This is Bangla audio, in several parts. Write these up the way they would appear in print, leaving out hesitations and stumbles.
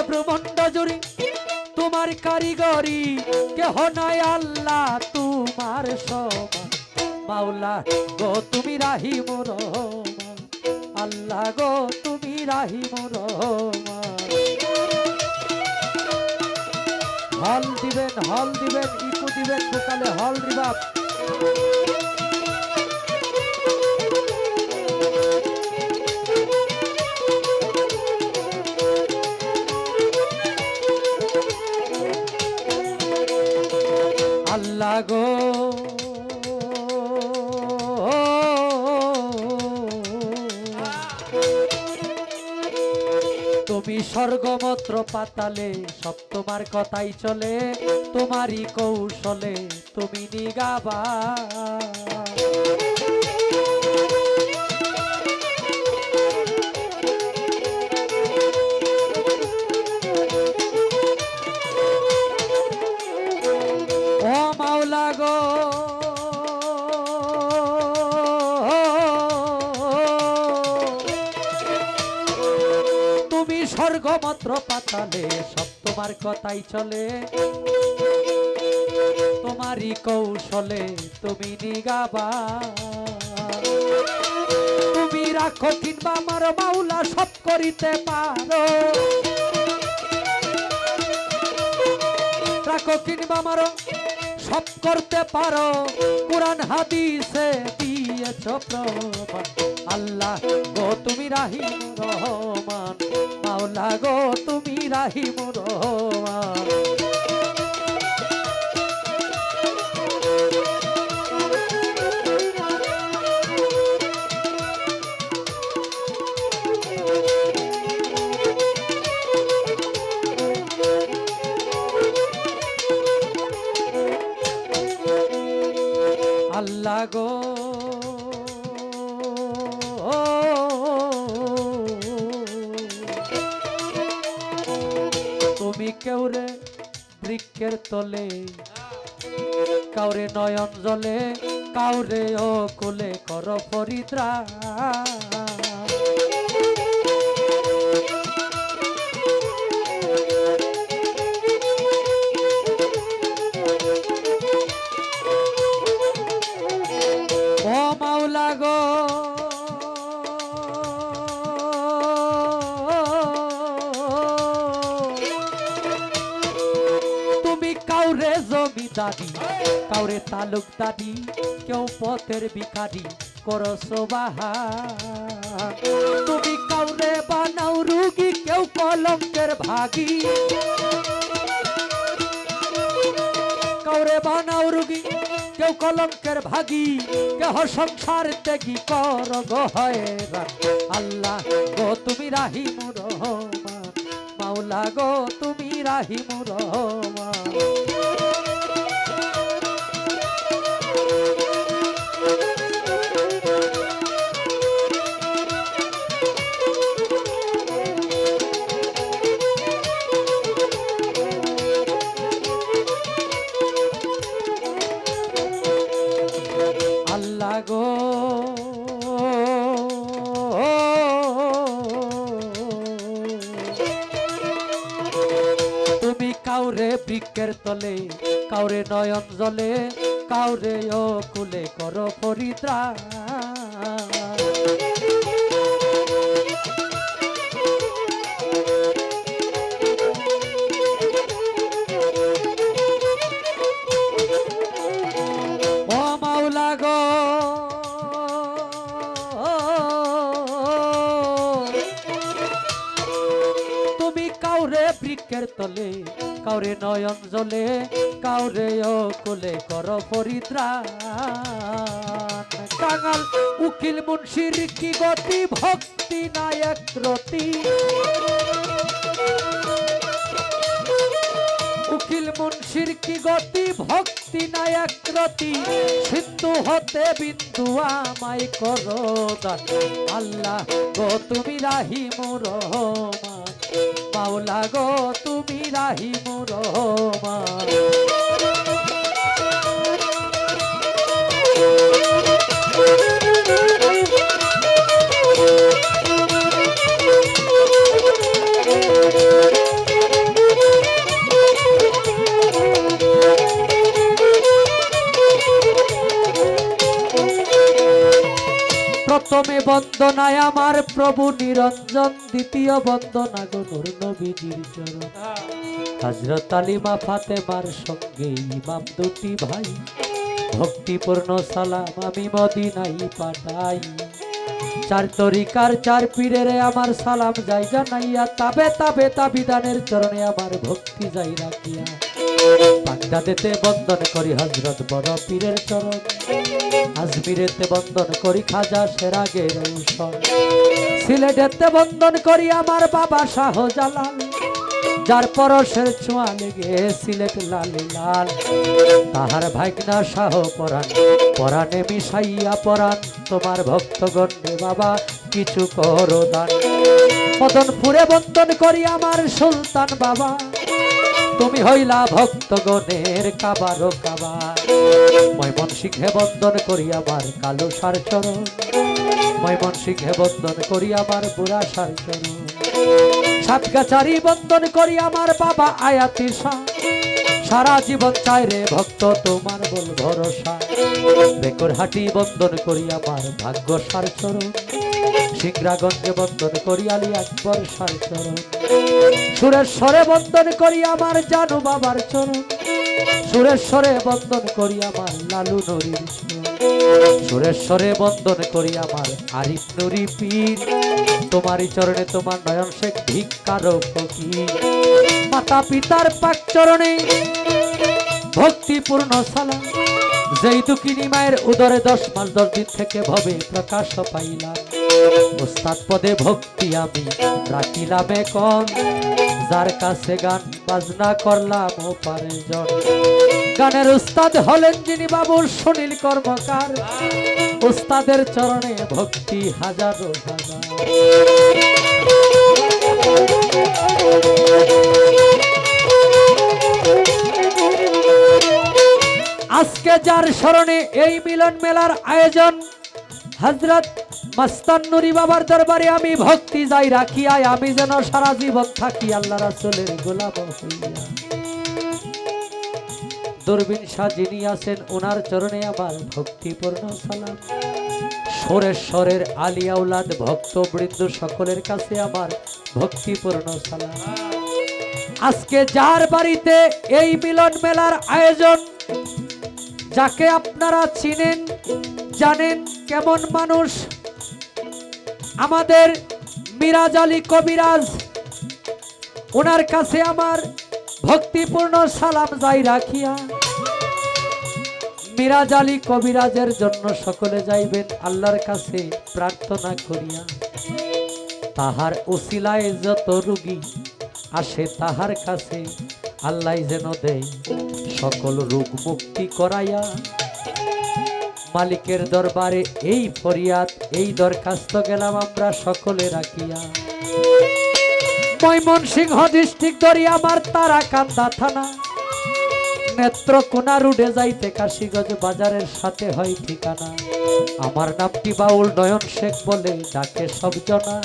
ব্রহ্মাণ্ড জুড়ি তোমার কারিগরি, কেহ নাই আল্লাহ তোমার সমান। মাওলা গো তুমি রাহিম রহমান, আল্লাহ গো তুমি রাহিম রহমান। হল দিবেন, হল দিবেন, ইকো দিবেন, ভোকালে হল রিভাব। আল্লাহ গো তুমি স্বর্গমত্র পাতালে, সব তোমার কথাই চলে, তোমারই কৌশলে তুমি নিগাবা। ও মাওলা গো তুমি স্বর্গমাত্র পাতালে, সব তোমার কথাই চলে, তোমারই কৌশলে তুমি নিগাবা। তুমি রাখো কিংবা আমার মাওলা সব করিতে পারো, রাখো কিংবা মারো সব করতে পারো, কুরআন হাদিসে দিয়েছ প্রমাণ। আল্লাহ গো তুমি রাহিম রহমান, মাওলা গো তুমি রাহিম রহমান। আল্লাহ গো তুমি কেউরে বৃক্ষের তলে, কাউরে নয়ন জলে, কাউরে ও কোলে কর পরিত্রা। ও মাওলা গো তুমি কাউরে জমিদারি, কাউরে তালুকদারি, কেউ পথের ভিখারি করো সোবাহান। তুমি কাউরে বানাও রুগী, কেউ কলঙ্কের ভাগী, কাউরে বানাও রুগী, কেউ কলঙ্কের ভাগী, কেহ সংসার ত্যাগী কর গো হয়রান। আল্লাহ গো তুমি রাহিম রহমান, মাওলা গো তুমি রাহিম রহমান। আল্লাহ গো তুমি কাউরে বৃক্ষের তলে, কাউরে নয়ন জলে, কাউরে ও কুলে করো পরিত্রাণ। ও মাওলা গো তুমি কাউরে বৃক্ষের তলে, কাউরে নয়ন জলে, কাউরে ও কোলে কর পরিত্রাণ। কাঙাল উকিল মুন্সির কি গতি, ভক্তি নায়ক রতি, উকিল মুন্সির কি গতি, ভক্তি নায়ক রতি, সিন্ধু হতে বিন্দু আমায় করো দান। আল্লাহ গো তুমি রাহিম রহমান, মাওলা গো তুমি রাহিম রহমান। প্রভু নিরঞ্জন দ্বিতীয় বন্দনা গো নূর নবীজির চরণ হযরত আলী মা ফাতেমার সঙ্গে ইমাম দুটি ভাই ভক্তিপূর্ণ সালাম আমি মদিনায় পাঠাই চার তরিকার চার পীরের আমার সালাম যাই জানাইয়া তাবে তাবে তাবিদানের চরণে আমার ভক্তি যাই রাখিয়া বাগদাদেতে বন্দন করি হযরত বড় পীরের চরণ আজমিরেতে বন্দন করি খাজা সেরাগের ঔষধ সিলেটেতে বন্দন করি আমার বাবা শাহজালাল যার পরশের ছোঁয়া লেগে সিলেট লাল লাল তাহার ভাগনা শাহ পরাণ পরাণে মিশাইয়া পরাণ তোমার ভক্তগণে বাবা কিছু করো দান মদনপুরে বন্দন করি আমার সুলতান বাবা তুমি হইলা ভক্তগণের কাবারো কাবা ময়মনসিংহে বন্দন করি আমার কালো সার চরণ ময়মনসিংহে বন্দন করি আমার বুড়া সার চরণ সাতগাছারি বন্দন করি আমার বাবা আয়াতি শাহ সারা জীবন চাই রে ভক্ত তোমার বল ভরসা বেকরহাটি বন্দন করি আমার ভাগ্য সার চরণ সিংরাগঞ্জে বন্দন করি আলী আকবর সার চরণ সুরেশ্বরে বন্দন করি আমার জানু বাবার চরণ সুরেশ্বরে বন্দন করি আমার লালু নরির চরণ সুরেশ্বরে বন্দন করি আমার আরিফ নুরি পীর তোমারই চরণে তোমার নয়ন শেখ ভিক্ষার ফকির মাতা পিতার পাক চরণে ভক্তিপূর্ণ সালাম যেই দুঃখিনী মায়ের উদরে 10 মাস 10 দিন থেকে ভবে প্রকাশ পাইলাম ওস্তাদ পদে ভক্তি আমি রাখিলাম এখন যার কাছে গান বাজনা করলাম ও পারে জন গানের উস্তাদ হলেন যিনি বাবুর সুনীল কর্মকার উস্তাদের চরণে ভক্তি হাজারো হাজার আজকে যার স্মরণে এই মিলন মেলার আয়োজন হযরত মাস্তান নুরি বাবার দরবারে আমি ভক্তি যাই রাখিয়া আমি যেন সারা জীবন থাকি আল্লাহ রাসূলের গোলাম হইয়া দূরবীন সাজিনি আছেন ওনার চরণে আমার ভক্তিপূর্ণ সালাম সুরেশ্বরের আলী আওলাদ ভক্তবৃন্দ সকলের কাছে আমার ভক্তিপূর্ণ সালাম আজকে যার বাড়িতে এই মিলন মেলার আয়োজন যাকে আপনারা চিনেন জানেন কেমন মানুষ আমাদের মিরাজ আলী কবিরাজ ওনার কাছে আমার ভক্তিপূর্ণ সালাম যাই রাখিয়া মিরাজ আলী কবিরাজের জন্য সকলে যাইবেন আল্লাহর কাছে প্রার্থনা করিয়া তাহার উসিলায় যত রোগী আসে তাহার কাছে আল্লাহ যেন দেয় সকল রোগ মুক্তি করাইয়া মালিকের দরবারে এই ফরিয়াদ এই দরখাস্ত গেলাম আমরা সকলে রাখিয়া ময়মনসিংহ ডিস্ট্রিক্ট ধরি আমার তারাকান্দা থানা নেত্রকোনা রুডে যাইতে কাশীগঞ্জ বাজারের সাথে হয় ঠিকানা আমার নামটি বাউল নয়ন শেখ বলে ডাকে সব জনা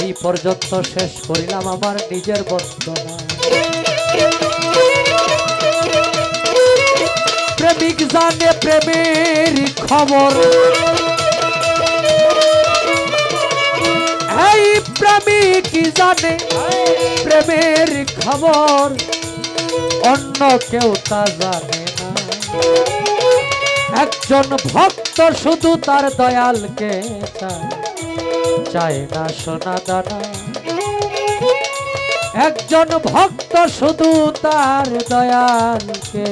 এই পর্যন্ত শেষ করিলাম আমার নিজের বন্দনা প্রেমিক জানে প্রেমের খবর এই প্রেমিক জানে প্রেমের খবর অন্য কেউ তা জানে না একজন ভক্ত শুধু তার দয়ালকে চায় চায় না সোনা দানা একজন ভক্ত শুধু তার দয়ালকে